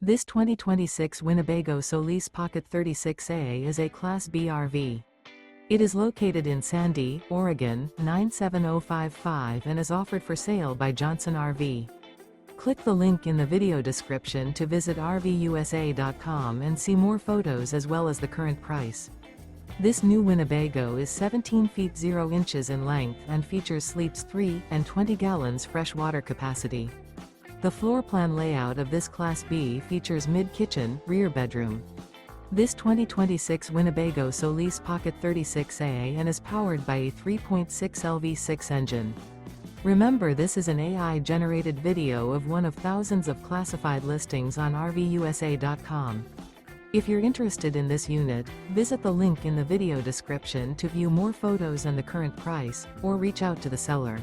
This 2026 Winnebago Solis Pocket 36A is a Class B RV. It is located in Sandy, Oregon, 97055 and is offered for sale by Johnson RV. Click the link in the video description to visit RVUSA.com and see more photos as well as the current price. This new Winnebago is 17 feet 0 inches in length and features sleeps 3 and 20 gallons fresh water capacity. The floor plan layout of this Class B features mid-kitchen, rear bedroom. This 2026 Winnebago Solis Pocket 36A and is powered by a 3.6 LV6 engine. Remember, this is an AI-generated video of one of thousands of classified listings on RVUSA.com. If you're interested in this unit, visit the link in the video description to view more photos and the current price, or reach out to the seller.